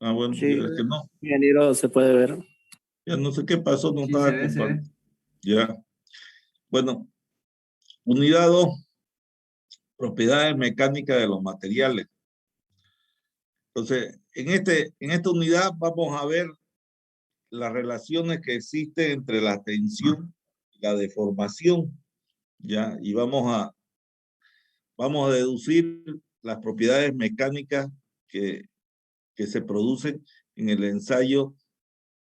Ah, bueno, Sí, ya es que no. ingeniero, se puede ver. Ya no sé qué pasó, no Sí, estaba se ve, se ve. compartiendo. Ya. Bueno, unidad 2, propiedades mecánicas de los materiales. Entonces, en esta unidad vamos a ver las relaciones que existen entre la tensión y la deformación, ¿ya? Y vamos a deducir las propiedades mecánicas que se producen en el ensayo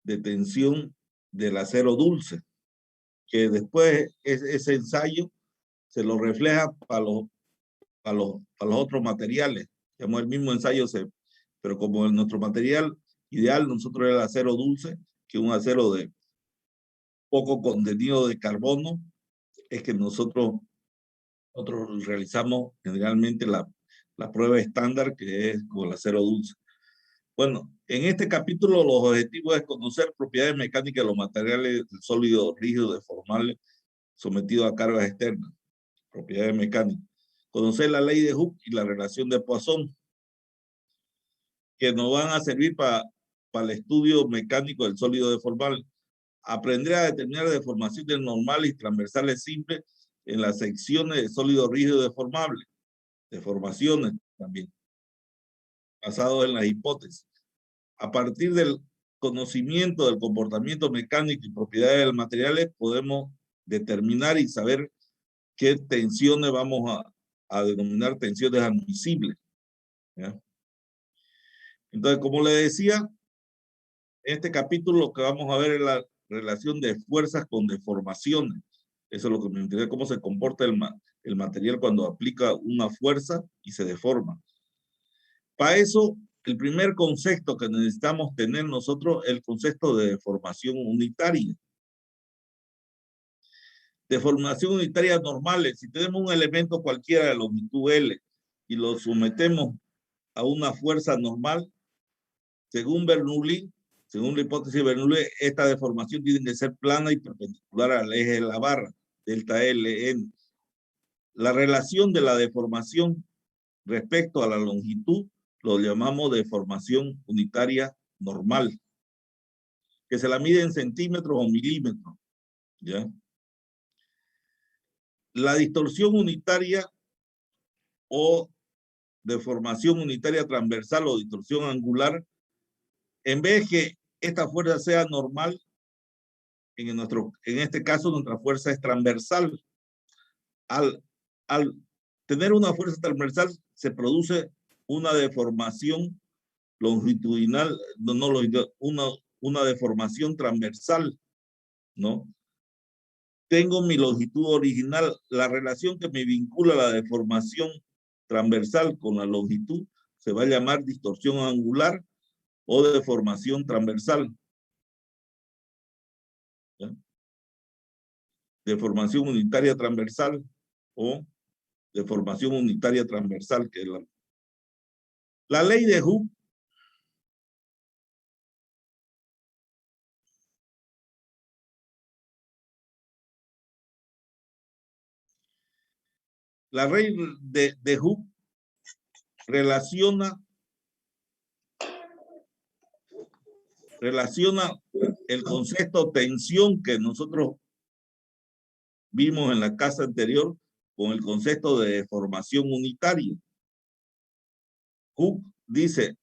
de tensión del acero dulce, que después ese ensayo se lo refleja para los otros materiales. Digamos, el mismo ensayo, pero como nuestro material ideal, nosotros era el acero dulce, que es un acero de poco contenido de carbono, es que nosotros realizamos generalmente la prueba estándar, que es con el acero dulce. Bueno, en este capítulo los objetivos es conocer propiedades mecánicas de los materiales sólidos, rígidos, deformables, sometidos a cargas externas. Propiedades mecánicas. Conocer la ley de Hooke y la relación de Poisson, que nos van a servir para el estudio mecánico del sólido deformable. Aprender a determinar deformaciones normales y transversales simples en las secciones de sólido rígido deformable. Deformaciones también, basados en las hipótesis. A partir del conocimiento del comportamiento mecánico y propiedades de los materiales, podemos determinar y saber qué tensiones vamos a denominar tensiones admisibles, ¿ya? Entonces, como le decía, en este capítulo lo que vamos a ver es la relación de fuerzas con deformaciones. Eso es lo que me interesa, cómo se comporta el material cuando aplica una fuerza y se deforma. Para eso, el primer concepto que necesitamos tener nosotros es el concepto de deformación unitaria. Deformación unitaria normales. Si tenemos un elemento cualquiera de longitud L y lo sometemos a una fuerza normal, según Bernoulli, según la hipótesis de Bernoulli, esta deformación tiene que ser plana y perpendicular al eje de la barra, delta Ln. La relación de la deformación respecto a la longitud lo llamamos deformación unitaria normal, que se la mide en centímetros o milímetros, ¿ya? La distorsión unitaria o deformación unitaria transversal o distorsión angular, en vez de que esta fuerza sea normal, en este caso nuestra fuerza es transversal. Al tener una fuerza transversal se produce una deformación longitudinal, una deformación transversal, ¿no? Tengo mi longitud original, la relación que me vincula la deformación transversal con la longitud se va a llamar distorsión angular o deformación transversal, ¿ya? Deformación unitaria transversal o deformación unitaria transversal, que es la ley de Hooke. La ley de Hooke relaciona el concepto tensión que nosotros vimos en la clase anterior con el concepto de deformación unitaria. Hooke dice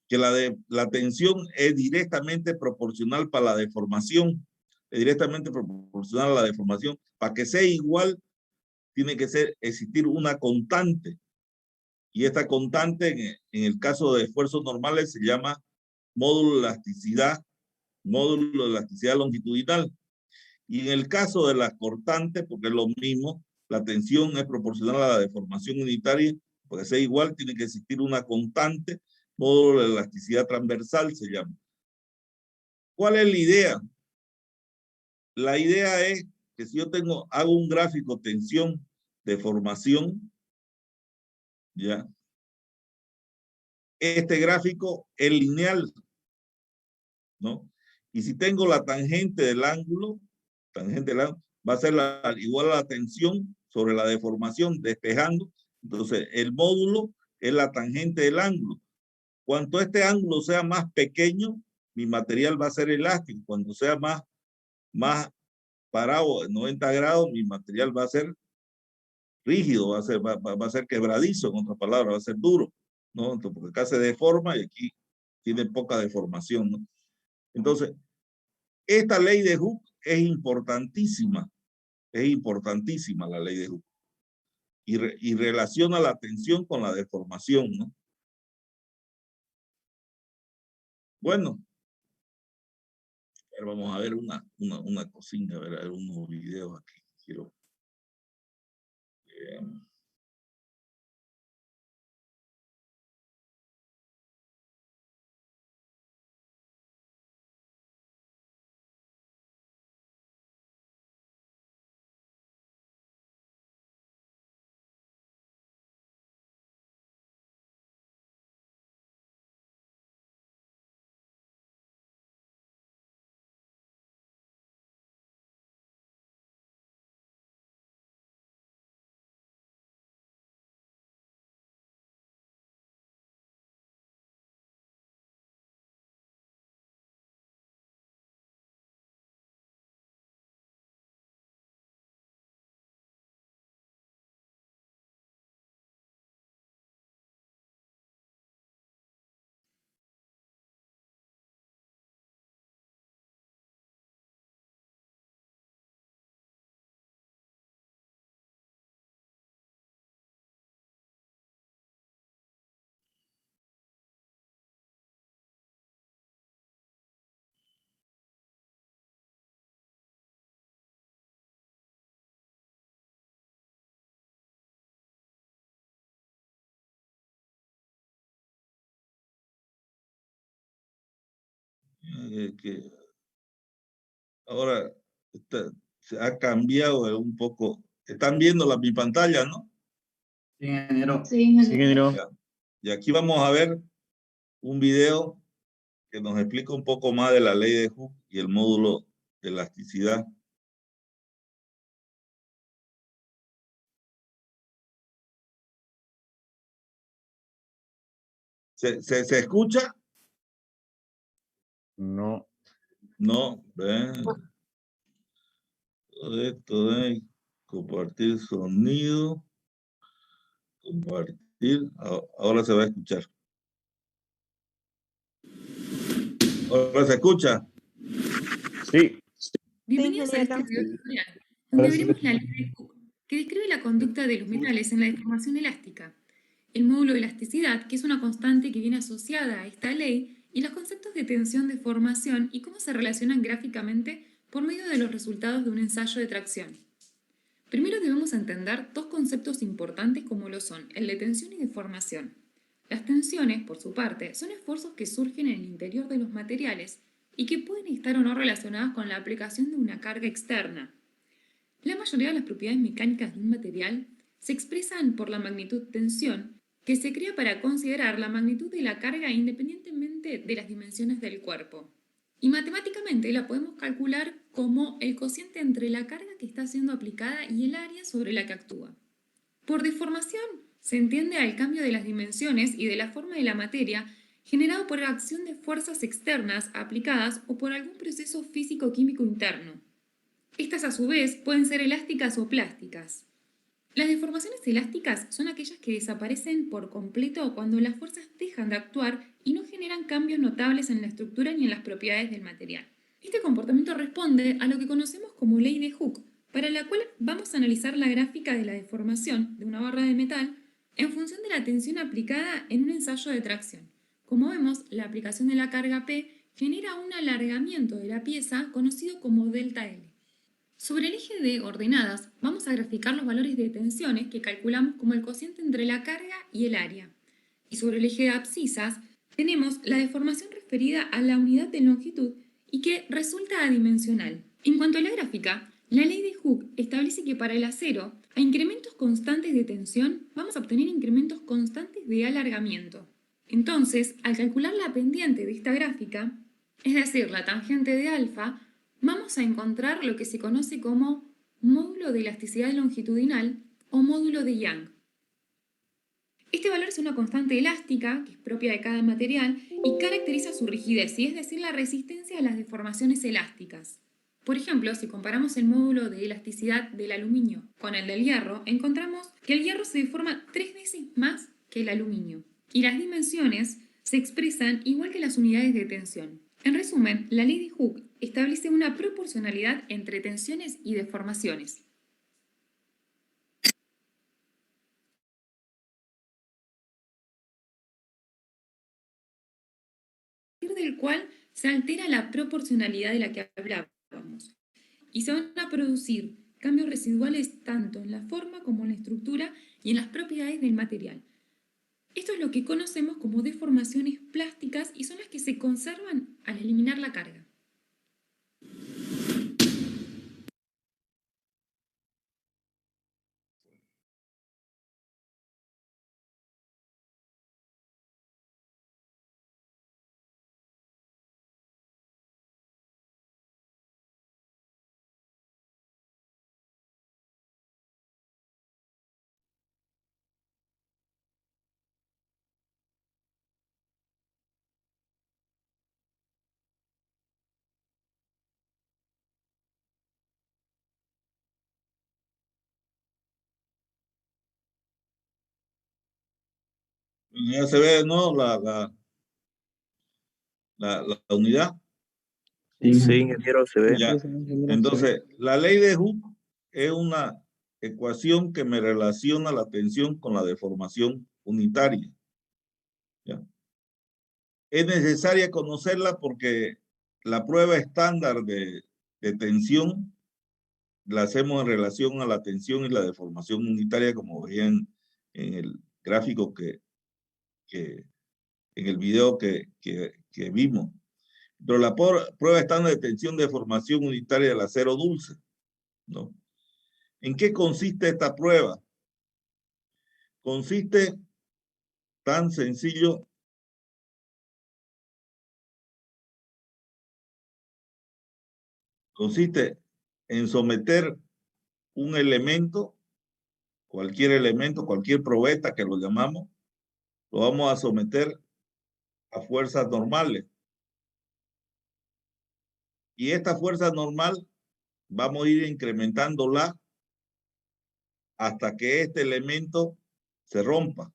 que la tensión es directamente proporcional para la deformación, es directamente proporcional a la deformación. Para que sea igual, tiene que existir una constante. Y esta constante, en el caso de esfuerzos normales, se llama módulo de elasticidad longitudinal. Y en el caso de la constante, porque es lo mismo, la tensión es proporcional a la deformación unitaria, para que sea igual, tiene que existir una constante, módulo de elasticidad transversal se llama. ¿Cuál es la idea? La idea es que si yo hago un gráfico tensión, deformación, ¿ya? Este gráfico es lineal, ¿no? Y si tengo la tangente del ángulo, va a ser igual a la tensión sobre la deformación, despejando. Entonces, el módulo es la tangente del ángulo. Cuanto este ángulo sea más pequeño, mi material va a ser elástico. Cuando sea más parado de 90 grados, mi material va a ser rígido, va a ser quebradizo, en otras palabras, va a ser duro, ¿no? Entonces, porque acá se deforma y aquí tiene poca deformación, ¿no? Entonces, esta ley de Hooke es importantísima la ley de Hooke. Y relaciona la tensión con la deformación, ¿no? Bueno, vamos a ver una cosita, a ver unos videos aquí. Quiero. Que ahora se ha cambiado un poco. Están viendo mi pantalla, ¿no? Sí, ingeniero. Sí, ingeniero. Y aquí vamos a ver un video que nos explica un poco más de la ley de Hooke y el módulo de elasticidad. ¿Se escucha? No. No, ven. Esto de compartir sonido. Compartir. Ahora se va a escuchar. ¿Ahora se escucha? Sí. Bienvenidos a este video tutorial, donde veremos la ley de Hooke, que describe la conducta de los metales en la deformación elástica, el módulo de elasticidad, que es una constante que viene asociada a esta ley, y los conceptos de tensión, deformación y cómo se relacionan gráficamente por medio de los resultados de un ensayo de tracción. Primero debemos entender dos conceptos importantes como lo son el de tensión y deformación. Las tensiones, por su parte, son esfuerzos que surgen en el interior de los materiales y que pueden estar o no relacionadas con la aplicación de una carga externa. La mayoría de las propiedades mecánicas de un material se expresan por la magnitud tensión, que se crea para considerar la magnitud de la carga independientemente de las dimensiones del cuerpo. Y matemáticamente la podemos calcular como el cociente entre la carga que está siendo aplicada y el área sobre la que actúa. Por deformación se entiende al cambio de las dimensiones y de la forma de la materia generado por la acción de fuerzas externas aplicadas o por algún proceso físico-químico interno. Estas a su vez pueden ser elásticas o plásticas. Las deformaciones elásticas son aquellas que desaparecen por completo cuando las fuerzas dejan de actuar y no generan cambios notables en la estructura ni en las propiedades del material. Este comportamiento responde a lo que conocemos como ley de Hooke, para la cual vamos a analizar la gráfica de la deformación de una barra de metal en función de la tensión aplicada en un ensayo de tracción. Como vemos, la aplicación de la carga P genera un alargamiento de la pieza conocido como delta L. Sobre el eje de ordenadas, vamos a graficar los valores de tensiones que calculamos como el cociente entre la carga y el área. Y sobre el eje de abscisas, tenemos la deformación referida a la unidad de longitud y que resulta adimensional. En cuanto a la gráfica, la ley de Hooke establece que para el acero, a incrementos constantes de tensión, vamos a obtener incrementos constantes de alargamiento. Entonces, al calcular la pendiente de esta gráfica, es decir, la tangente de alfa, vamos a encontrar lo que se conoce como módulo de elasticidad longitudinal o módulo de Young. Este valor es una constante elástica, que es propia de cada material, y caracteriza su rigidez, y es decir, la resistencia a las deformaciones elásticas. Por ejemplo, si comparamos el módulo de elasticidad del aluminio con el del hierro, encontramos que el hierro se deforma 3 veces más que el aluminio. Y las dimensiones se expresan igual que las unidades de tensión. En resumen, la ley de Hooke establece una proporcionalidad entre tensiones y deformaciones. Del cual se altera la proporcionalidad de la que hablábamos. Y se van a producir cambios residuales tanto en la forma como en la estructura y en las propiedades del material. Esto es lo que conocemos como deformaciones plásticas y son las que se conservan al eliminar la carga. Ya se ve, ¿no? La unidad. Sí, ingeniero, se ve. Ya. Entonces, la ley de Hooke es una ecuación que me relaciona la tensión con la deformación unitaria. ¿Ya? Es necesaria conocerla porque la prueba estándar de tensión la hacemos en relación a la tensión y la deformación unitaria, como veían en el gráfico en el video que vimos. Pero la prueba estándar de tensión de deformación unitaria del acero dulce, ¿no? ¿En qué consiste esta prueba? Consiste tan sencillo consiste en someter un elemento, cualquier probeta que lo llamamos, lo vamos a someter a fuerzas normales. Y esta fuerza normal vamos a ir incrementándola hasta que este elemento se rompa,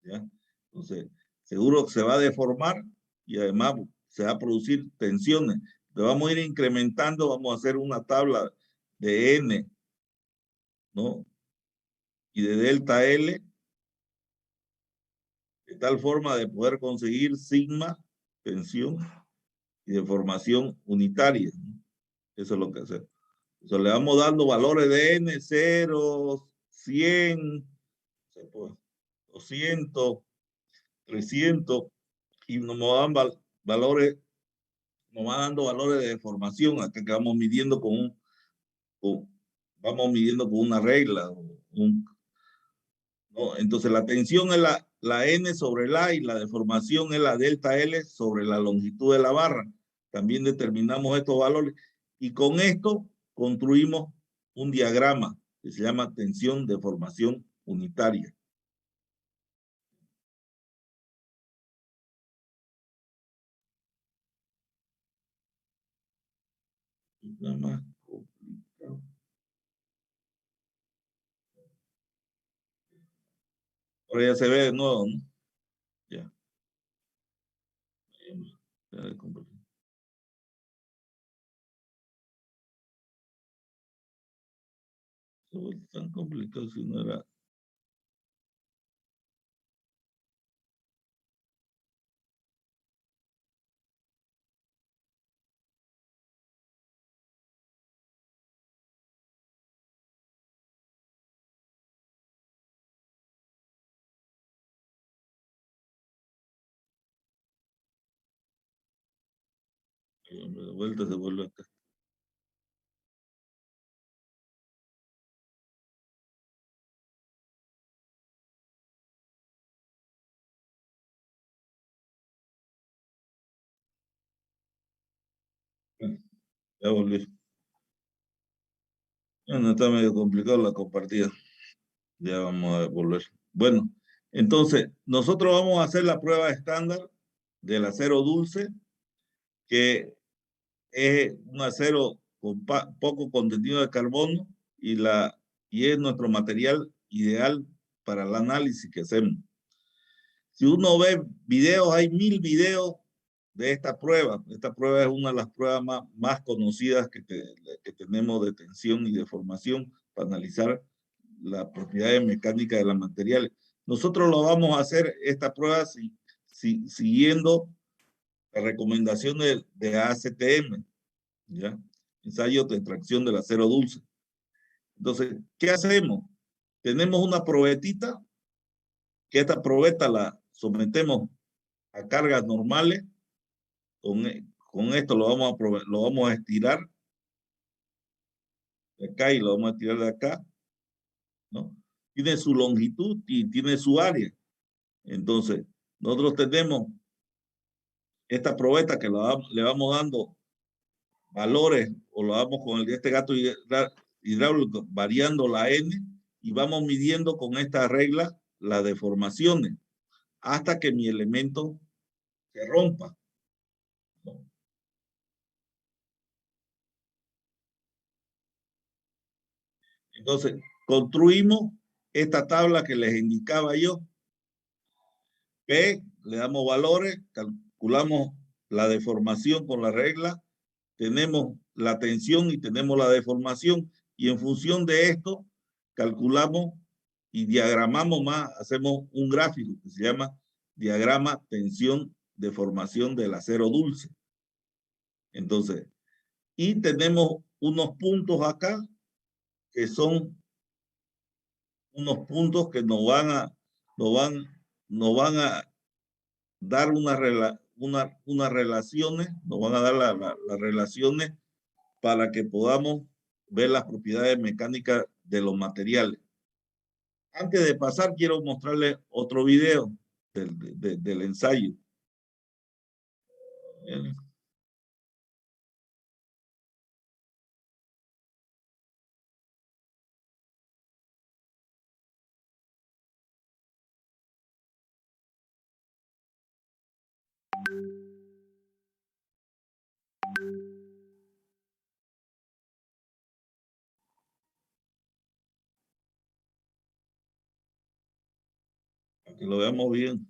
¿ya? Entonces, seguro que se va a deformar y además se va a producir tensiones. Lo vamos a ir incrementando, vamos a hacer una tabla de N, ¿no? Y de delta L, de tal forma de poder conseguir sigma, tensión y deformación unitaria, ¿no? Eso es lo que hacemos. Entonces le vamos dando valores de N, 0, 100, 200, 300, y nos dan valores, nos va dando valores de deformación, hasta que vamos midiendo vamos midiendo con una regla. ¿No? Entonces la tensión es la N sobre la y la deformación es la delta L sobre la longitud de la barra. También determinamos estos valores y con esto construimos un diagrama que se llama tensión deformación unitaria. Nada más complicado. Ahora ya se ve de nuevo, ¿no? Ya. Tan complicado si no era. De vuelta se vuelve acá. Ya volví. Bueno, está medio complicado la compartida. Ya vamos a volver. Bueno, Entonces, nosotros vamos a hacer la prueba estándar del acero dulce, que es un acero con poco contenido de carbono y es nuestro material ideal para el análisis que hacemos. Si uno ve videos, hay 1000 videos de esta prueba. Esta prueba es una de las pruebas más conocidas que tenemos de tensión y de formación para analizar las propiedades mecánicas de los materiales. Nosotros lo vamos a hacer, esta prueba, siguiendo la recomendación de ACTM, ¿ya? Ensayos de extracción del acero dulce. Entonces, ¿qué hacemos? Tenemos una probetita, que esta probeta la sometemos a cargas normales. Con esto lo vamos a estirar de acá y lo vamos a estirar de acá, ¿no? Tiene su longitud y tiene su área. Entonces, nosotros tenemos esta probeta que le vamos dando valores, o lo damos con este gato hidráulico, variando la N, y vamos midiendo con esta regla las deformaciones hasta que mi elemento se rompa. Entonces, construimos esta tabla que les indicaba yo. P, le damos valores, calculamos la deformación con la regla, tenemos la tensión y tenemos la deformación, y en función de esto calculamos y diagramamos más, hacemos un gráfico que se llama diagrama tensión deformación del acero dulce. Entonces, y tenemos unos puntos acá que son unos puntos que nos van a dar unas relaciones, nos van a dar las relaciones para que podamos ver las propiedades mecánicas de los materiales. Antes de pasar, quiero mostrarles otro video del ensayo. Bien. Para que lo veamos bien.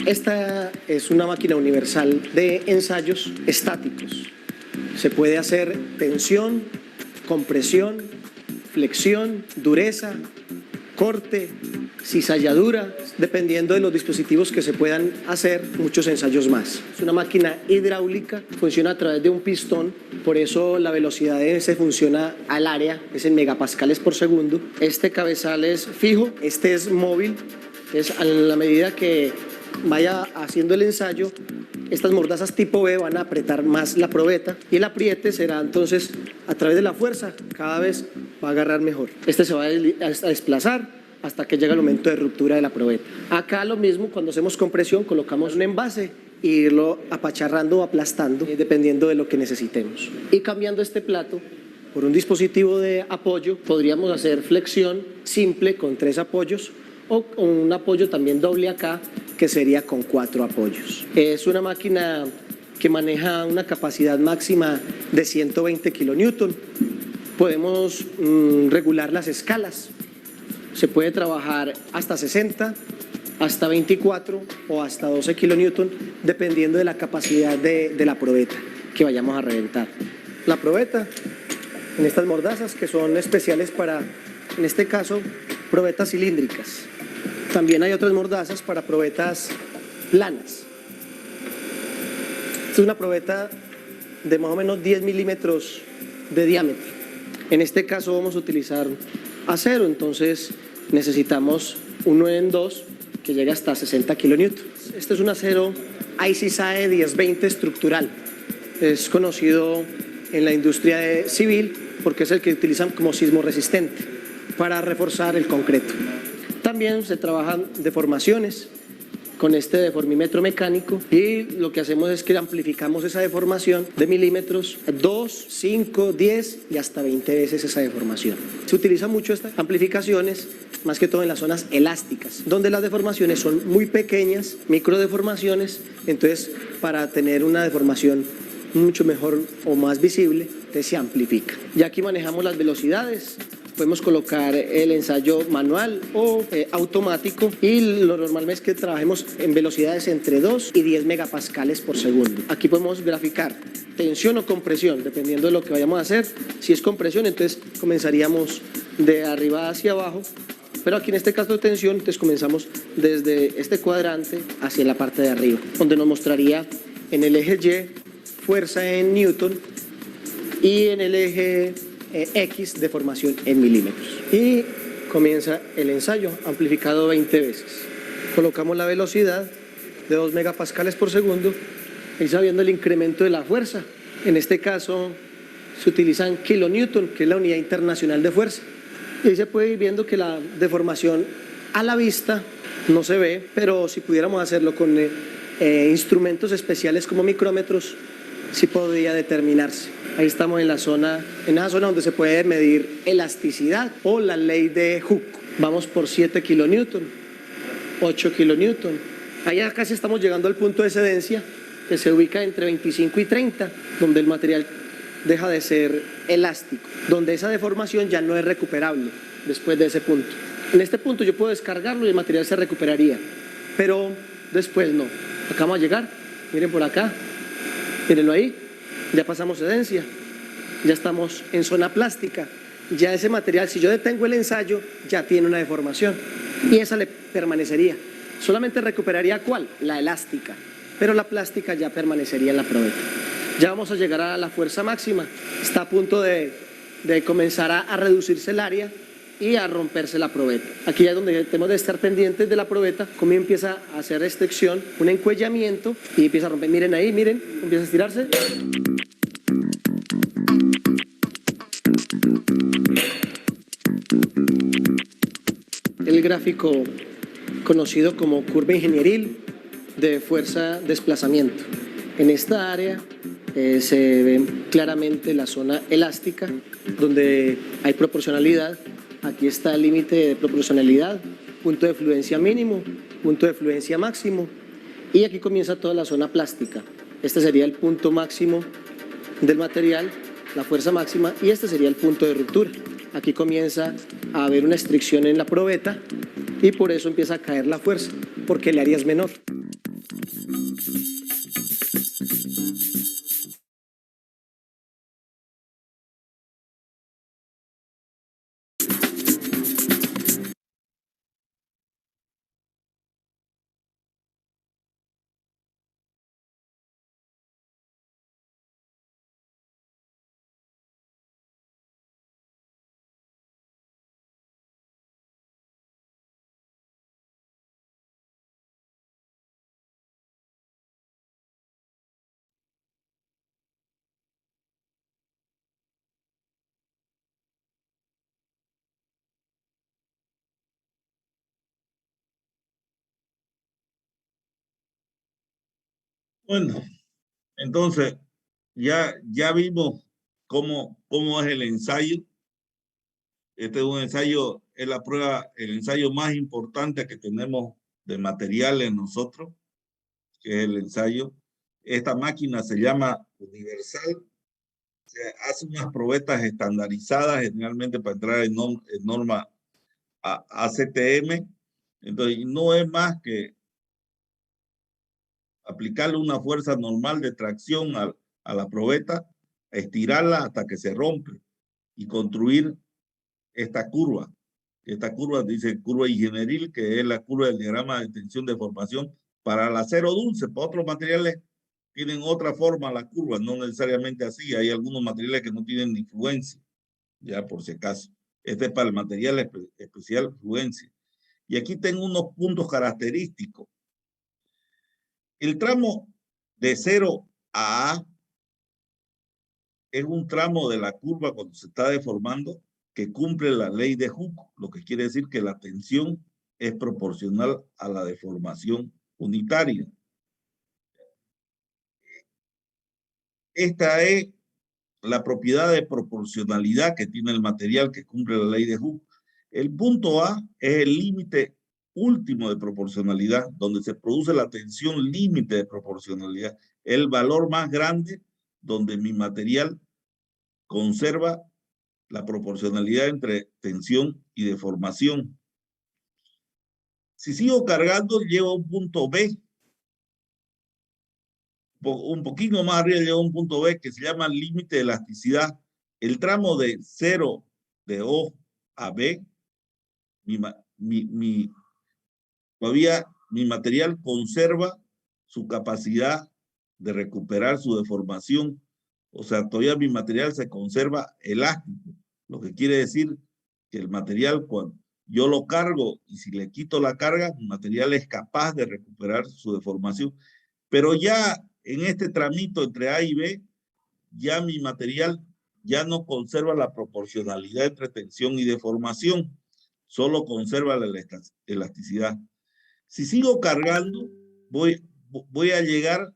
Esta es una máquina universal de ensayos estáticos. Se puede hacer tensión, compresión, flexión, dureza, corte, cizalladura, dependiendo de los dispositivos que se puedan hacer, muchos ensayos más. Es una máquina hidráulica, funciona a través de un pistón, por eso la velocidad de ese funciona al área, es en megapascales por segundo. Este cabezal es fijo, este es móvil, es a la medida que vaya haciendo el ensayo, estas mordazas tipo B van a apretar más la probeta y el apriete será entonces a través de la fuerza, cada vez va a agarrar mejor. Este se va a desplazar hasta que llega el momento de ruptura de la probeta. Acá lo mismo, cuando hacemos compresión colocamos un envase e irlo apacharrando o aplastando dependiendo de lo que necesitemos. Y cambiando este plato por un dispositivo de apoyo podríamos hacer flexión simple con 3 apoyos o con un apoyo también doble acá, que sería con 4 apoyos. Es una máquina que maneja una capacidad máxima de 120 kilonewton. Podemos regular las escalas. Se puede trabajar hasta 60, hasta 24 o hasta 12 kilonewton, dependiendo de la capacidad de la probeta que vayamos a reventar. La probeta en estas mordazas que son especiales para, en este caso, probetas cilíndricas. También hay otras mordazas para probetas planas. Esta es una probeta de más o menos 10 milímetros de diámetro. En este caso vamos a utilizar acero, entonces necesitamos un 9 en 2 que llega hasta 60 kilonewtons. Este es un acero ICSAE 1020 estructural. Es conocido en la industria civil porque es el que utilizan como sismo resistente para reforzar el concreto. También se trabajan deformaciones con este deformímetro mecánico y lo que hacemos es que amplificamos esa deformación de milímetros 2, 5, 10 y hasta 20 veces esa deformación. Se utiliza mucho estas amplificaciones, más que todo en las zonas elásticas, donde las deformaciones son muy pequeñas, microdeformaciones, entonces para tener una deformación mucho mejor o más visible, se amplifica. Ya aquí manejamos las velocidades. Podemos colocar el ensayo manual o automático y lo normal es que trabajemos en velocidades entre 2 y 10 megapascales por segundo. Aquí podemos graficar tensión o compresión, dependiendo de lo que vayamos a hacer. Si es compresión, entonces comenzaríamos de arriba hacia abajo, pero aquí en este caso de tensión, entonces comenzamos desde este cuadrante hacia la parte de arriba, donde nos mostraría en el eje Y fuerza en newton y en el eje X deformación en milímetros. Y comienza el ensayo amplificado 20 veces. Colocamos la velocidad de 2 megapascales por segundo y sabiendo el incremento de la fuerza. En este caso se utilizan kilonewton, que es la unidad internacional de fuerza. Y ahí se puede ir viendo que la deformación a la vista no se ve, pero si pudiéramos hacerlo con instrumentos especiales como micrómetros, sí podría determinarse. Ahí estamos en esa zona donde se puede medir elasticidad o la ley de Hooke. Vamos por 7 kilonewton, 8 kilonewton. Allá casi estamos llegando al punto de excedencia, que se ubica entre 25 y 30, donde el material deja de ser elástico, donde esa deformación ya no es recuperable después de ese punto. En este punto yo puedo descargarlo y el material se recuperaría, pero después no. Acá vamos a llegar, miren por acá, mírenlo ahí, ya pasamos excedencia, ya estamos en zona plástica, ya ese material, si yo detengo el ensayo, ya tiene una deformación y esa le permanecería. Solamente recuperaría ¿cuál? La elástica, pero la plástica ya permanecería en la probeta. Ya vamos a llegar a la fuerza máxima, está a punto de comenzar a reducirse el área y a romperse la probeta. Aquí es donde tenemos de estar pendientes de la probeta, cómo empieza a hacer restricción, un encuellamiento y empieza a romper. Miren ahí, miren, empieza a estirarse. El gráfico conocido como curva ingenieril de fuerza-desplazamiento. En esta área se ve claramente la zona elástica, donde hay proporcionalidad. Aquí está el límite de proporcionalidad, punto de fluencia mínimo, punto de fluencia máximo, y aquí comienza toda la zona plástica. Este sería el punto máximo del material, la fuerza máxima, y este sería el punto de ruptura. Aquí comienza a haber una estricción en la probeta y por eso empieza a caer la fuerza, porque el área es menor. Bueno, entonces ya vimos cómo es el ensayo. Este es un ensayo, es la prueba, el ensayo más importante que tenemos de materiales nosotros, que es el ensayo. Esta máquina se llama Universal. Se hace unas probetas estandarizadas, generalmente para entrar en norma ACTM. Entonces, no es más que aplicarle una fuerza normal de tracción a la probeta, estirarla hasta que se rompe y construir esta curva. Esta curva dice curva ingenieril, que es la curva del diagrama de tensión de formación para el acero dulce. Para otros materiales tienen otra forma la curva, no necesariamente así. Hay algunos materiales que no tienen ni fluencia, ya por si acaso. Este es para el material especial fluencia. Y aquí tengo unos puntos característicos. El tramo de 0 a A es un tramo de la curva cuando se está deformando que cumple la ley de Hooke, lo que quiere decir que la tensión es proporcional a la deformación unitaria. Esta es la propiedad de proporcionalidad que tiene el material que cumple la ley de Hooke. El punto A es el límite último de proporcionalidad, donde se produce la tensión límite de proporcionalidad. El valor más grande donde mi material conserva la proporcionalidad entre tensión y deformación. Si sigo cargando, llego a un punto B. Un poquito más arriba llego a un punto B que se llama límite de elasticidad. El tramo de 0 de O a B, todavía mi material conserva su capacidad de recuperar su deformación. O sea, todavía mi material se conserva elástico. Lo que quiere decir que el material, cuando yo lo cargo y si le quito la carga, mi material es capaz de recuperar su deformación. Pero ya en este tramito entre A y B, ya mi material ya no conserva la proporcionalidad entre tensión y deformación. Solo conserva la elasticidad. Si sigo cargando, voy a llegar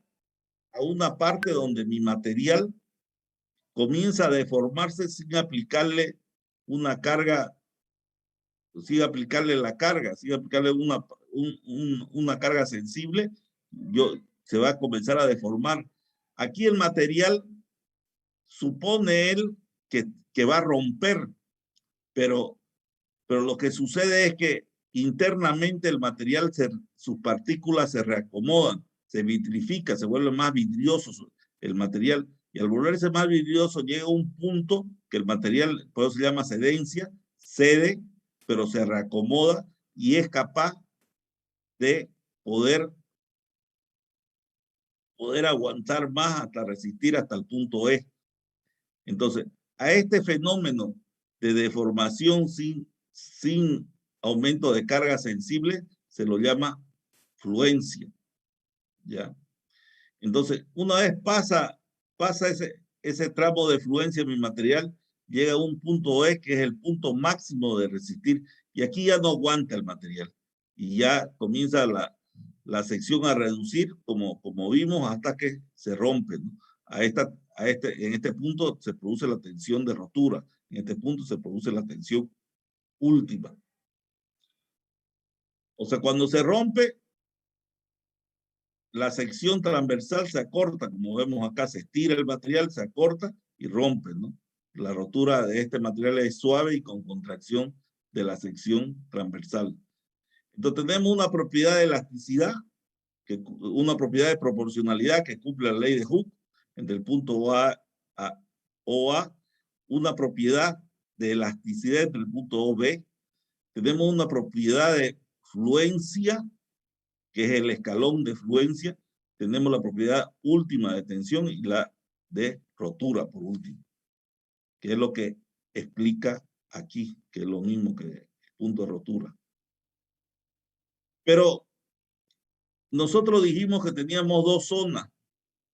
a una parte donde mi material comienza a deformarse sin aplicarle una carga, sin aplicarle la carga, sin aplicarle una carga sensible, se va a comenzar a deformar. Aquí el material supone él que va a romper, pero lo que sucede es que internamente el material, sus partículas se reacomodan, se vitrifica, se vuelve más vidrioso el material. Y al volverse más vidrioso llega a un punto que el material, por eso se llama cedencia, cede, pero se reacomoda y es capaz de poder aguantar más hasta resistir hasta el punto E. Entonces, a este fenómeno de deformación sin aumento de carga sensible se lo llama fluencia. ¿Ya? Entonces, una vez pasa ese tramo de fluencia en mi material, llega a un punto E que es el punto máximo de resistir y aquí ya no aguanta el material y ya comienza la sección a reducir como vimos hasta que se rompe, ¿no? En este punto se produce la tensión de rotura, en este punto se produce la tensión última. O sea, cuando se rompe, la sección transversal se acorta, como vemos acá, se estira el material, se acorta y rompe, ¿no? La rotura de este material es suave y con contracción de la sección transversal. Entonces tenemos una propiedad de elasticidad, una propiedad de proporcionalidad que cumple la ley de Hooke, entre el punto OA, una propiedad de elasticidad entre el punto OB, tenemos una propiedad de fluencia, que es el escalón de fluencia, tenemos la propiedad última de tensión y la de rotura, por último, que es lo que explica aquí, que es lo mismo que el punto de rotura. Pero nosotros dijimos que teníamos dos zonas,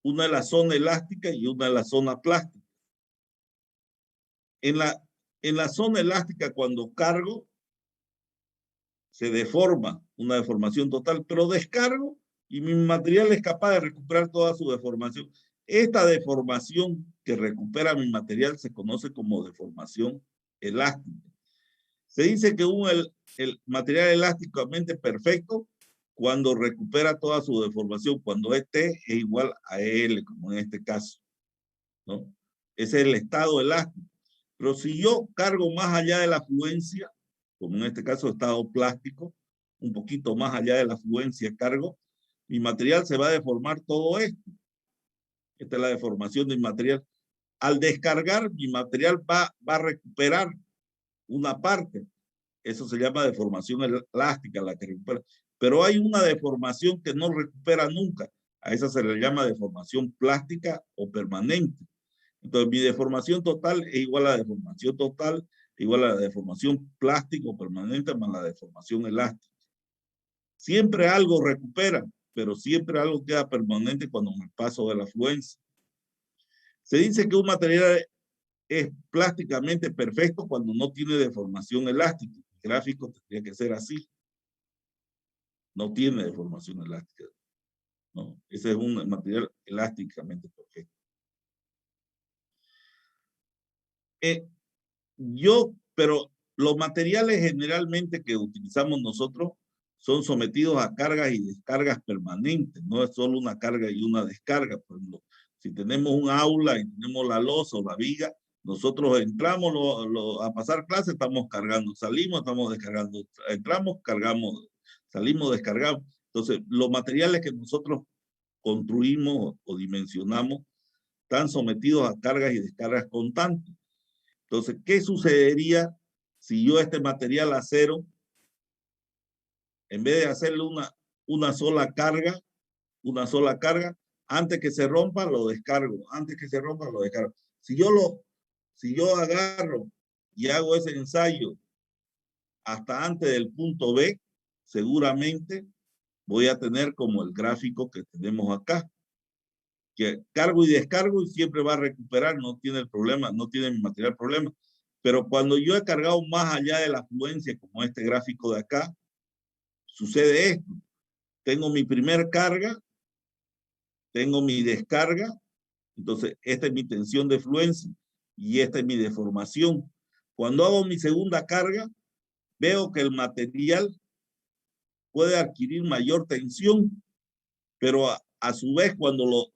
una es la zona elástica y una es la zona plástica. En la zona elástica, cuando cargo, se deforma, una deformación total, pero descargo y mi material es capaz de recuperar toda su deformación. Esta deformación que recupera mi material se conoce como deformación elástica. Se dice que el material elásticamente perfecto cuando recupera toda su deformación, cuando T es igual a L, como en este caso, ¿no? Ese es el estado elástico. Pero si yo cargo más allá de la fluencia, como en este caso estado plástico, un poquito más allá de la fluencia cargo, mi material se va a deformar todo esto. Esta es la deformación del material. Al descargar, mi material va a recuperar una parte. Eso se llama deformación elástica, la que recupera. Pero hay una deformación que no recupera nunca. A esa se le llama deformación plástica o permanente. Entonces, mi deformación total es igual a la deformación total, igual a la deformación plástica o permanente más la deformación elástica. Siempre algo recupera, pero siempre algo queda permanente cuando me paso de la fluencia. Se dice que un material es plásticamente perfecto cuando no tiene deformación elástica. El gráfico tendría que ser así. no tiene deformación elástica, ¿no? Ese es un material elásticamente perfecto. Pero los materiales generalmente que utilizamos nosotros son sometidos a cargas y descargas permanentes, no es solo una carga y una descarga. Por ejemplo, si tenemos un aula y tenemos la losa o la viga, nosotros entramos a pasar clases, estamos cargando, salimos, estamos descargando, entramos, cargamos, salimos, descargamos. Entonces, los materiales que nosotros construimos o dimensionamos están sometidos a cargas y descargas constantes. Entonces, ¿qué sucedería si yo este material acero, en vez de hacerle una sola carga, antes que se rompa, lo descargo, antes que se rompa, lo descargo? Si yo agarro y hago ese ensayo hasta antes del punto B, seguramente voy a tener como el gráfico que tenemos acá, que cargo y descargo y siempre va a recuperar, no tiene el problema, no tiene mi material problema. Pero cuando yo he cargado más allá de la afluencia, como este gráfico de acá, sucede esto. Tengo mi primer carga, tengo mi descarga, entonces esta es mi tensión de fluencia y esta es mi deformación. Cuando hago mi segunda carga, veo que el material puede adquirir mayor tensión, pero a su vez cuando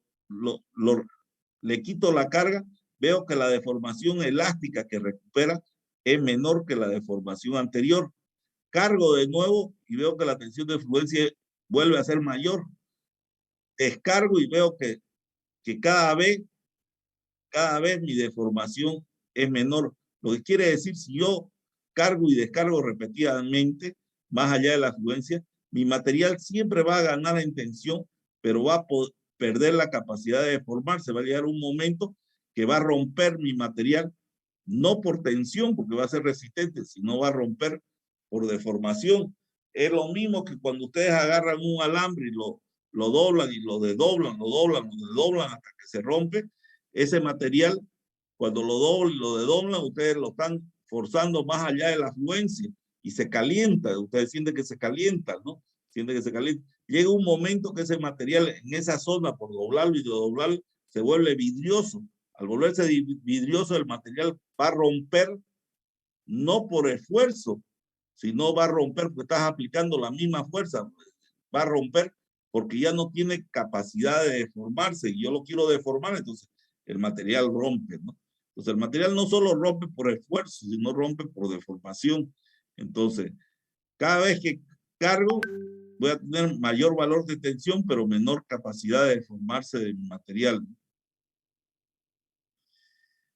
le quito la carga, veo que la deformación elástica que recupera es menor que la deformación anterior. Cargo de nuevo y veo que la tensión de fluencia vuelve a ser mayor. Descargo y veo que cada vez mi deformación es menor. Lo que quiere decir, si yo cargo y descargo repetidamente, más allá de la fluencia, mi material siempre va a ganar en tensión, pero va a perder la capacidad de deformarse. Va a llegar un momento que va a romper mi material, no por tensión, porque va a ser resistente, sino va a romper por deformación. Es lo mismo que cuando ustedes agarran un alambre y lo doblan y lo desdoblan, lo desdoblan hasta que se rompe. Ese material, cuando lo doblan y lo desdoblan, ustedes lo están forzando más allá de la fluencia y se calienta. Ustedes sienten que se calienta, ¿no? Sienten que se calienta. Llega un momento que ese material en esa zona, por doblarlo y doblarlo, se vuelve vidrioso. Al volverse vidrioso, el material va a romper, no por esfuerzo, sino va a romper porque estás aplicando la misma fuerza. Va a romper porque ya no tiene capacidad de deformarse y yo lo quiero deformar, entonces el material rompe, ¿no? Entonces el material no solo rompe por esfuerzo, sino rompe por deformación. Entonces, cada vez que cargo, voy a tener mayor valor de tensión, pero menor capacidad de deformarse de mi material.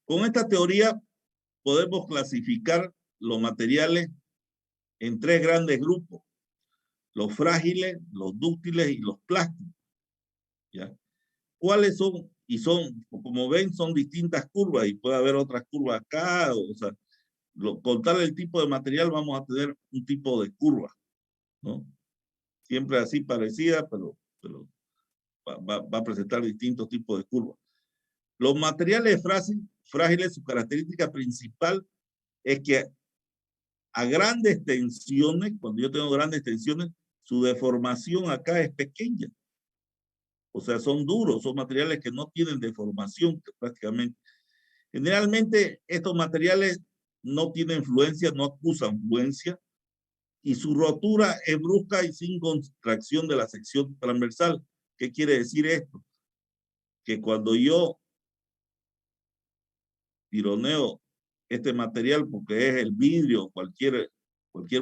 Con esta teoría podemos clasificar los materiales en tres grandes grupos: los frágiles, los dúctiles y los plásticos. ¿Ya? ¿Cuáles son? Y son, como ven, son distintas curvas y puede haber otras curvas acá. O sea, con tal el tipo de material vamos a tener un tipo de curva, ¿no? Siempre así parecida, pero va a presentar distintos tipos de curvas. Los materiales frágiles, su característica principal es que a grandes tensiones, cuando yo tengo grandes tensiones, su deformación acá es pequeña. O sea, son duros, son materiales que no tienen deformación prácticamente. Generalmente estos materiales no tienen fluencia, no acusan fluencia, y su rotura es brusca y sin contracción de la sección transversal. ¿Qué quiere decir esto? Que cuando yo tironeo este material, porque es el vidrio, cualquier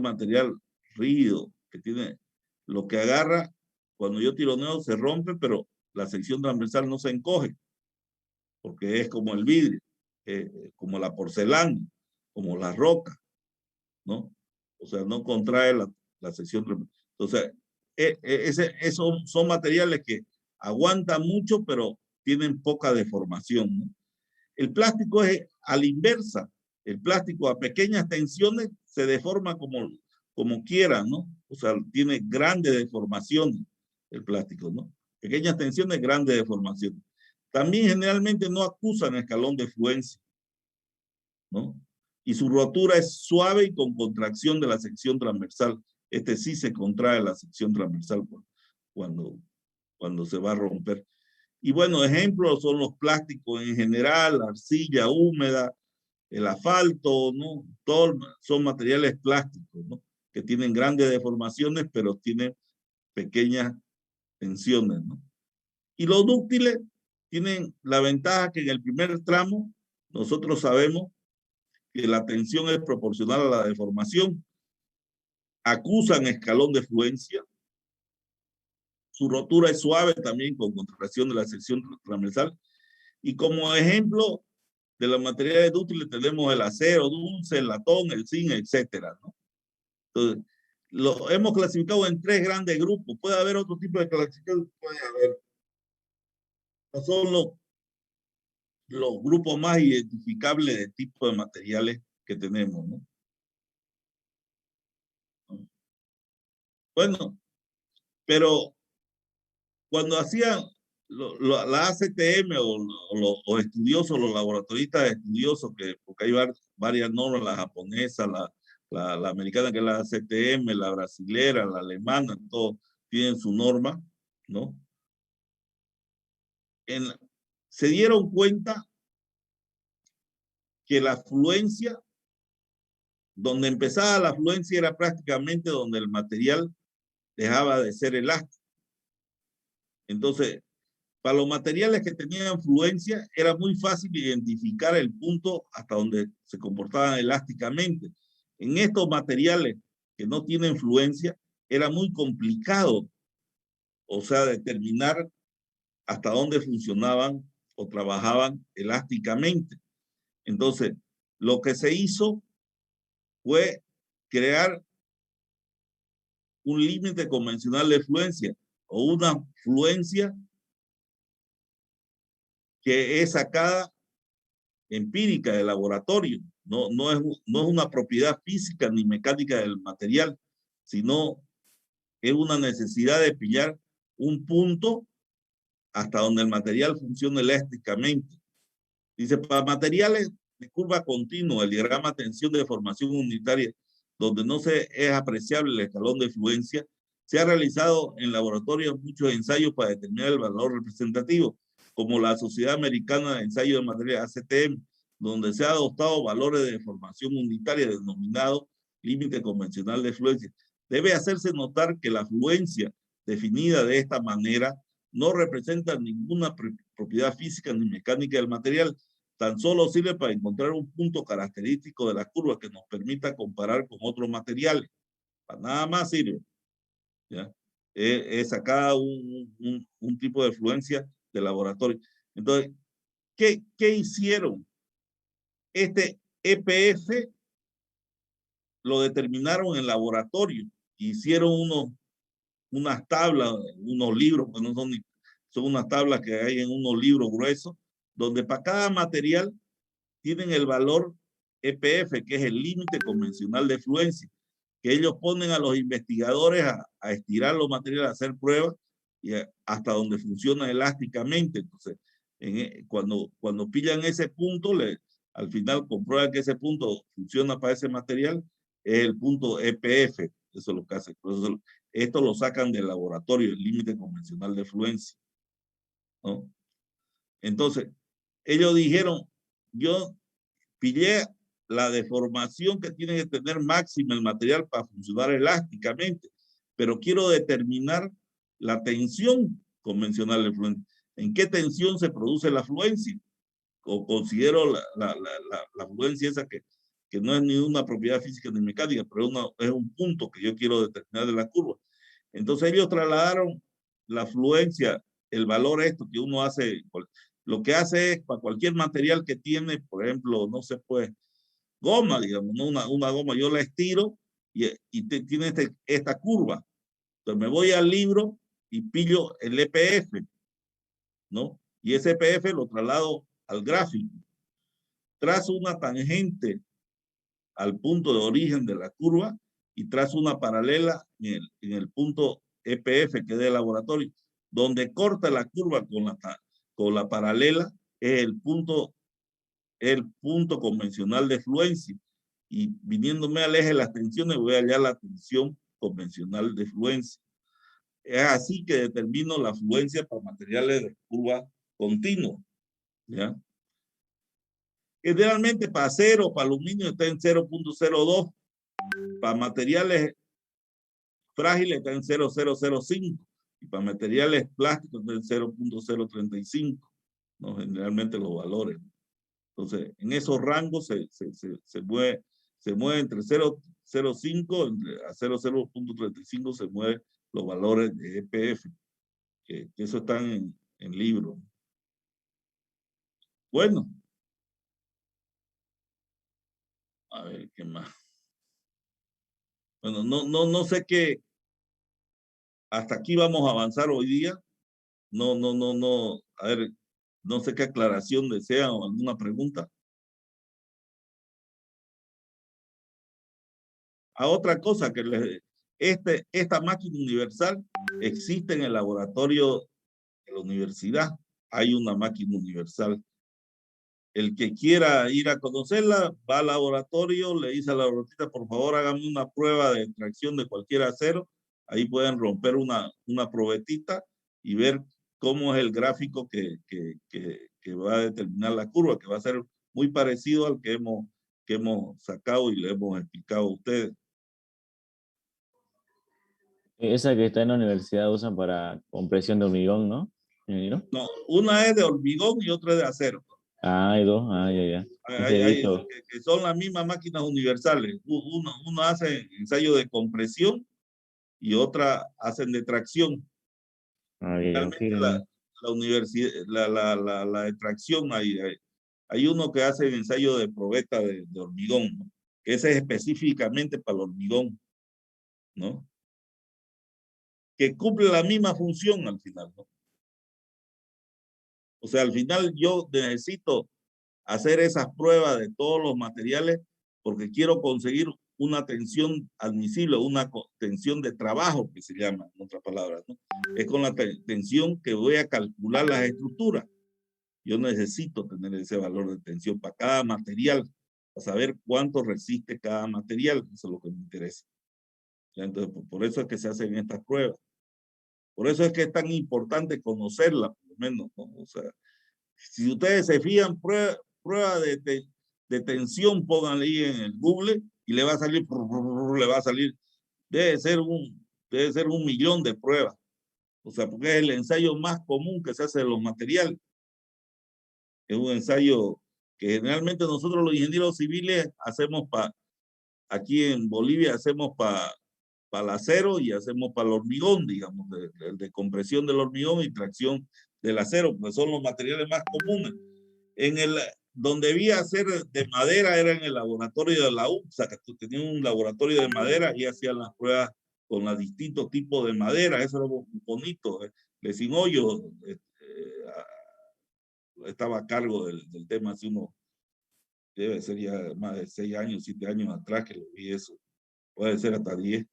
material rígido que tiene, lo que agarra, cuando yo tironeo se rompe, pero la sección transversal no se encoge, porque es como el vidrio, como la porcelana, como la roca, ¿no? O sea, no contrae la sección transversal. Entonces, esos son materiales que aguantan mucho, pero tienen poca deformación, ¿no? El plástico es a la inversa. El plástico a pequeñas tensiones se deforma como quiera, ¿no? O sea, tiene grandes deformaciones el plástico, ¿no? Pequeñas tensiones, grandes deformaciones. También generalmente no acusan escalón de fluencia, ¿no? Y su rotura es suave y con contracción de la sección transversal. Este sí se contrae la sección transversal cuando se va a romper. Y bueno, ejemplos son los plásticos en general, la arcilla húmeda, el asfalto, ¿no? Todos son materiales plásticos, ¿no? Que tienen grandes deformaciones, pero tienen pequeñas tensiones, ¿no? Y los dúctiles tienen la ventaja que en el primer tramo nosotros sabemos que la tensión es proporcional a la deformación, acusan escalón de fluencia, su rotura es suave también con contracción de la sección transversal, y como ejemplo de los materiales dúctiles tenemos el acero dulce, el latón, el zinc, etcétera, ¿no? Entonces, lo hemos clasificado en 3 grandes grupos. Puede haber otro tipo de clasificación, puede haber. No son los grupos más identificables de tipo de materiales que tenemos, ¿no? Bueno, pero cuando hacían la ACTM o estudiosos, los laboratoristas estudiosos, porque hay varias normas, la japonesa, la americana que es la ACTM, la brasilera, la alemana, todos tienen su norma, ¿no? Se dieron cuenta que la fluencia, donde empezaba la fluencia era prácticamente donde el material dejaba de ser elástico. Entonces, para los materiales que tenían fluencia, era muy fácil identificar el punto hasta donde se comportaban elásticamente. En estos materiales que no tienen fluencia, era muy complicado, o sea, determinar hasta dónde funcionaban o trabajaban elásticamente. Entonces, lo que se hizo fue crear un límite convencional de fluencia o una fluencia que es sacada empírica de laboratorio. No es una propiedad física ni mecánica del material, sino es una necesidad de pillar un punto hasta donde el material funcione elásticamente. Dice, para materiales de curva continua, el diagrama tensión de formación unitaria, donde no es apreciable el escalón de fluencia, se ha realizado en laboratorios muchos ensayos para determinar el valor representativo, como la Sociedad Americana de Ensayo de Materiales, ACTM, donde se ha adoptado valores de deformación unitaria denominados límite convencional de fluencia. Debe hacerse notar que la fluencia definida de esta manera no representa ninguna propiedad física ni mecánica del material, tan solo sirve para encontrar un punto característico de la curva que nos permita comparar con otros materiales. Para nada más sirve. ¿Ya? Es sacar un tipo de fluencia de laboratorio. Entonces, ¿qué hicieron? Este EPF lo determinaron en laboratorio. Hicieron unas tablas, unos libros, que no son unas tablas que hay en unos libros gruesos, donde para cada material tienen el valor EPF, que es el límite convencional de fluencia, que ellos ponen a los investigadores a estirar los materiales, a hacer pruebas y hasta donde funciona elásticamente. Entonces, cuando pillan ese punto, al final comprueban que ese punto funciona para ese material, es el punto EPF. Eso es lo que hace. Esto lo sacan del laboratorio, el límite convencional de fluencia, ¿no? Entonces, ellos dijeron, yo pillé la deformación que tiene que tener máxima el material para funcionar elásticamente, pero quiero determinar la tensión convencional de fluencia. ¿En qué tensión se produce la fluencia? O considero la fluencia esa que no es ni una propiedad física ni mecánica, pero es un punto que yo quiero determinar de la curva. Entonces ellos trasladaron la fluencia, el valor esto que uno hace, lo que hace es para cualquier material que tiene, por ejemplo, no se puede, goma, digamos, ¿no? una goma, yo la estiro y tiene esta curva. Entonces me voy al libro y pillo el EPF, ¿no? Y ese EPF lo traslado al gráfico. Trazo una tangente al punto de origen de la curva y trazo una paralela en el punto EPF que es de laboratorio. Donde corta la curva con la paralela es el punto convencional de fluencia. Y viniéndome al eje de las tensiones voy a hallar la tensión convencional de fluencia. Es así que determino la fluencia para materiales de curva continua, ¿ya? Generalmente para acero, para aluminio está en 0.02, para materiales frágiles está en 0.005 y para materiales plásticos está en 0.035, ¿no? Generalmente los valores. Entonces, en esos rangos se mueve entre 0.05 a 0.35 se mueven los valores de EPF, que eso están en libros. Bueno. A ver, ¿qué más? Bueno, no sé qué. Hasta aquí vamos a avanzar hoy día. No. A ver, no sé qué aclaración desean o alguna pregunta. A otra cosa que esta máquina universal existe en el laboratorio de la universidad. Hay una máquina universal. El que quiera ir a conocerla, va al laboratorio, le dice a la laboratorista, por favor, hágame una prueba de extracción de cualquier acero. Ahí pueden romper una probetita y ver cómo es el gráfico que va a determinar la curva, que va a ser muy parecido al que hemos sacado y le hemos explicado a ustedes. Esa que está en la universidad usan para compresión de hormigón, ¿no? No, una es de hormigón y otra es de acero. Ah, hay dos, ya. Que son las mismas máquinas universales. Uno hace ensayo de compresión y otra hacen de tracción. Realmente la de tracción, hay uno que hace ensayo de probeta de hormigón, ¿no? Que ese es específicamente para el hormigón, ¿no? Que cumple la misma función al final, ¿no? O sea, al final yo necesito hacer esas pruebas de todos los materiales porque quiero conseguir una tensión admisible, una tensión de trabajo que se llama, en otras palabras, ¿no? Es con la tensión que voy a calcular las estructuras. Yo necesito tener ese valor de tensión para cada material, para saber cuánto resiste cada material. Eso es lo que me interesa. Entonces, por eso es que se hacen estas pruebas. Por eso es que es tan importante conocerla, por lo menos, ¿no? O sea, si ustedes se fijan, prueba de tensión, pónganle ahí en el Google y le va a salir, debe ser un millón de pruebas. O sea, porque es el ensayo más común que se hace de los materiales. Es un ensayo que generalmente nosotros los ingenieros civiles hacemos aquí en Bolivia hacemos para el acero y hacemos para el hormigón, digamos, de compresión del hormigón y tracción del acero, pues son los materiales más comunes. Donde debía hacer de madera era en el laboratorio de la UPSA, que tenía un laboratorio de madera y hacían las pruebas con los distintos tipos de madera. Eso era bonito. Sin hoyo estaba a cargo del tema hace debe ser ya más de 6 años, 7 años atrás que lo vi eso. Puede ser hasta 10,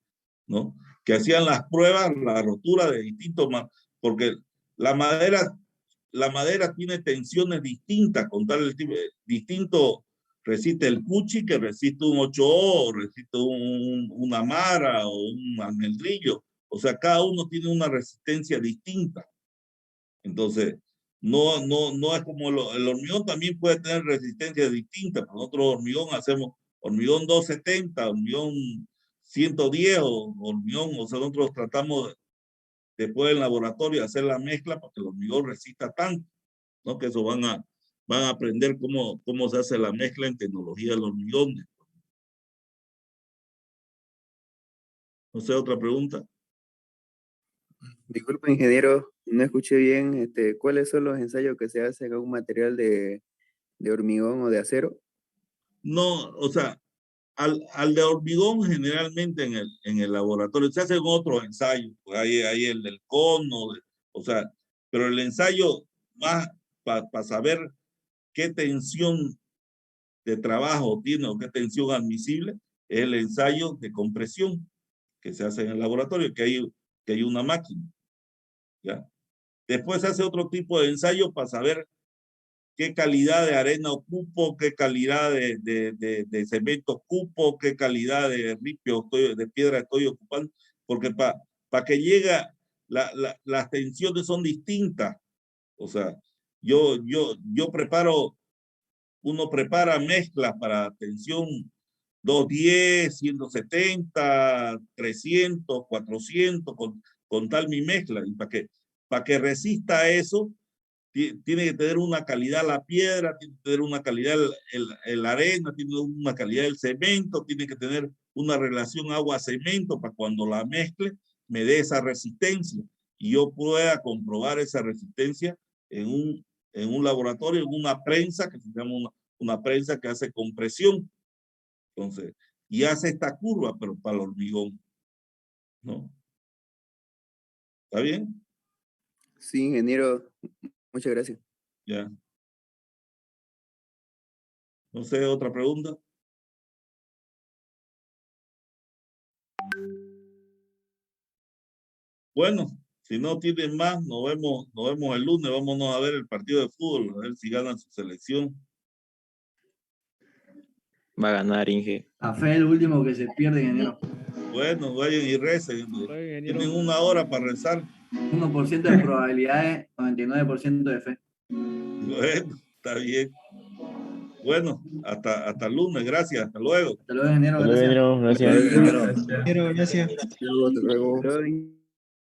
¿no? Que hacían las pruebas, la rotura de distintos, porque la madera tiene tensiones distintas, con tal tipo, distinto resiste el cuchi que resiste un 8O, resiste una mara o un almendrillo. O sea, cada uno tiene una resistencia distinta. Entonces, no es como el hormigón también puede tener resistencia distinta. Nosotros hormigón hacemos hormigón 270, hormigón 110 o hormigón, o sea, nosotros tratamos después en laboratorio hacer la mezcla para que el hormigón resista tanto, ¿no? Que eso van a aprender cómo se hace la mezcla en tecnología del hormigón. No sé, otra pregunta. Disculpe, ingeniero, no escuché bien, ¿cuáles son los ensayos que se hacen a un material de hormigón o de acero? No, o sea, al de hormigón generalmente en el laboratorio se hacen otros ensayos, pues hay el del cono, o sea, pero el ensayo más para saber qué tensión de trabajo tiene o qué tensión admisible es el ensayo de compresión que se hace en el laboratorio, que hay una máquina, ¿ya? Después se hace otro tipo de ensayo para saber qué calidad de arena ocupo, qué calidad de cemento ocupo, qué calidad de ripio, de piedra estoy ocupando, porque para que llegue, las tensiones son distintas. O sea, yo preparo, uno prepara mezclas para tensión 210, 170, 300, 400, con tal mi mezcla. Y para que resista eso, tiene que tener una calidad la piedra, tiene que tener una calidad el arena, tiene una calidad el cemento, tiene que tener una relación agua-cemento para cuando la mezcle me dé esa resistencia y yo pueda comprobar esa resistencia en un laboratorio, en una prensa que se llama una prensa que hace compresión. Entonces, y hace esta curva, pero para el hormigón, ¿no? ¿Está bien? Sí, ingeniero, muchas gracias. Ya. No sé, otra pregunta. Bueno, si no tienen más, nos vemos el lunes. Vámonos a ver el partido de fútbol, a ver si ganan su selección. Va a ganar, Inge. A fe el último que se pierde, ingeniero. Bueno, vayan y recen. Tienen 1 hora para rezar. 1% de probabilidades, 99% de fe. Bueno, está bien. Bueno, hasta el lunes. Gracias. Hasta luego. Hasta luego, ingeniero. Hasta luego, Gracias. ingeniero. Gracias. Ingeniero, gracias. Hasta luego.